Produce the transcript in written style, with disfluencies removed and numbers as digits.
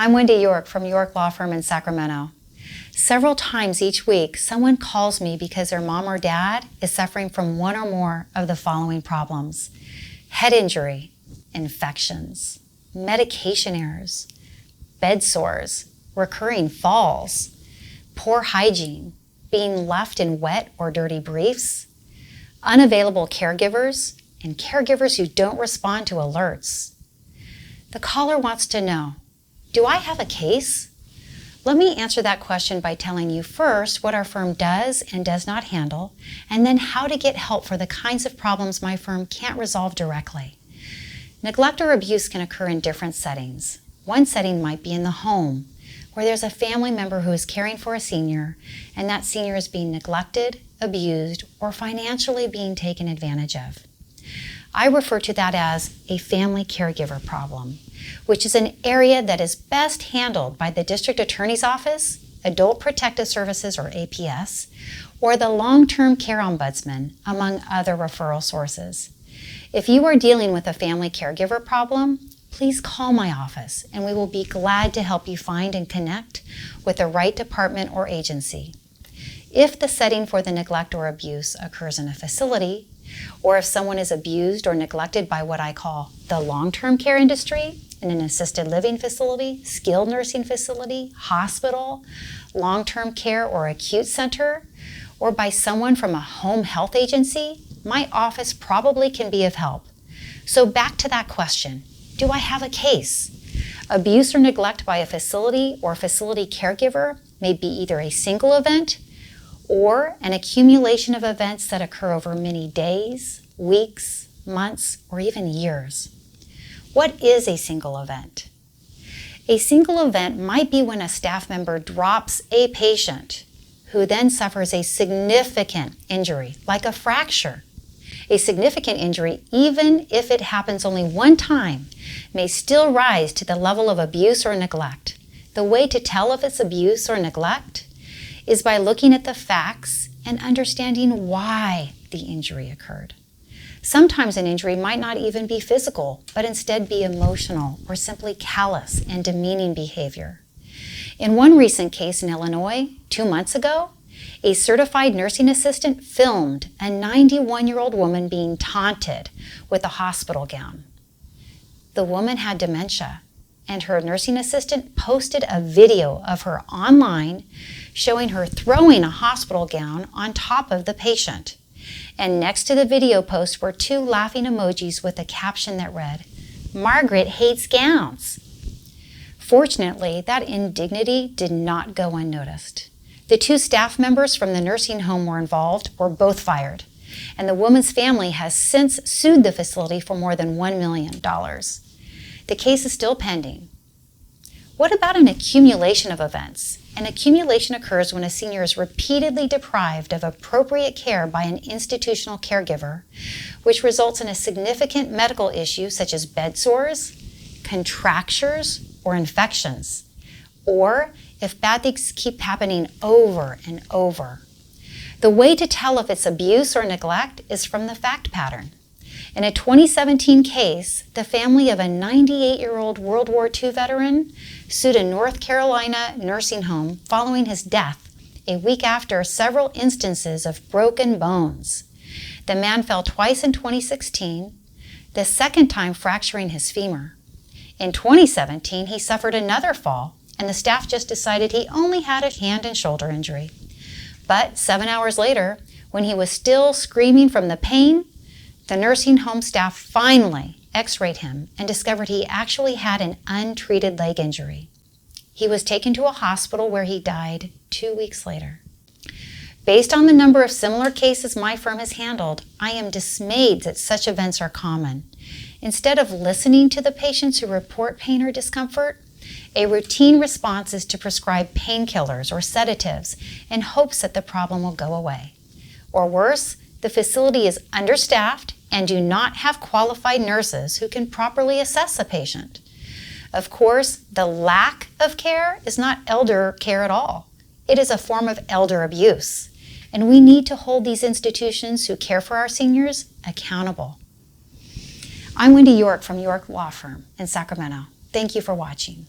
I'm Wendy York from York Law Firm in Sacramento. Several times each week, someone calls me because their mom or dad is suffering from one or more of the following problems: head injury, infections, medication errors, bed sores, recurring falls, poor hygiene, being left in wet or dirty briefs, unavailable caregivers, and caregivers who don't respond to alerts. The caller wants to know, do I have a case? Let me answer that question by telling you first what our firm does and does not handle, and then how to get help for the kinds of problems my firm can't resolve directly. Neglect or abuse can occur in different settings. One setting might be in the home, where there's a family member who is caring for a senior, and that senior is being neglected, abused, or financially being taken advantage of. I refer to that as a family caregiver problem, which is an area that is best handled by the District Attorney's Office, Adult Protective Services or APS, or the Long-Term Care Ombudsman, among other referral sources. If you are dealing with a family caregiver problem, please call my office and we will be glad to help you find and connect with the right department or agency. If the setting for the neglect or abuse occurs in a facility, or if someone is abused or neglected by what I call the long-term care industry, in an assisted living facility, skilled nursing facility, hospital, long-term care or acute center, or by someone from a home health agency, my office probably can be of help. So back to that question, do I have a case? Abuse or neglect by a facility or facility caregiver may be either a single event or an accumulation of events that occur over many days, weeks, months, or even years. What is a single event? A single event might be when a staff member drops a patient who then suffers a significant injury, like a fracture. A significant injury, even if it happens only one time, may still rise to the level of abuse or neglect. The way to tell if it's abuse or neglect is by looking at the facts and understanding why the injury occurred. Sometimes an injury might not even be physical, but instead be emotional or simply callous and demeaning behavior. In one recent case in Illinois, 2 months ago, a certified nursing assistant filmed a 91-year-old woman being taunted with a hospital gown. The woman had dementia, and her nursing assistant posted a video of her online showing her throwing a hospital gown on top of the patient. And next to the video post were 2 laughing emojis with a caption that read, "Margaret hates gowns." Fortunately, that indignity did not go unnoticed. The 2 staff members from the nursing home were both fired, and the woman's family has since sued the facility for more than $1 million. The case is still pending. What about an accumulation of events? An accumulation occurs when a senior is repeatedly deprived of appropriate care by an institutional caregiver, which results in a significant medical issue such as bed sores, contractures, or infections, or if bad things keep happening over and over. The way to tell if it's abuse or neglect is from the fact pattern. In a 2017 case, the family of a 98-year-old World War II veteran sued a North Carolina nursing home following his death a week after several instances of broken bones. The man fell twice in 2016, the second time fracturing his femur. In 2017, he suffered another fall, and the staff just decided he only had a hand and shoulder injury. But 7 hours later, when he was still screaming from the pain, the nursing home staff finally x-rayed him and discovered he actually had an untreated leg injury. He was taken to a hospital where he died 2 weeks later. Based on the number of similar cases my firm has handled, I am dismayed that such events are common. Instead of listening to the patients who report pain or discomfort, a routine response is to prescribe painkillers or sedatives in hopes that the problem will go away. Or worse, the facility is understaffed and do not have qualified nurses who can properly assess a patient. Of course, the lack of care is not elder care at all. It is a form of elder abuse, and we need to hold these institutions who care for our seniors accountable. I'm Wendy York from York Law Firm in Sacramento. Thank you for watching.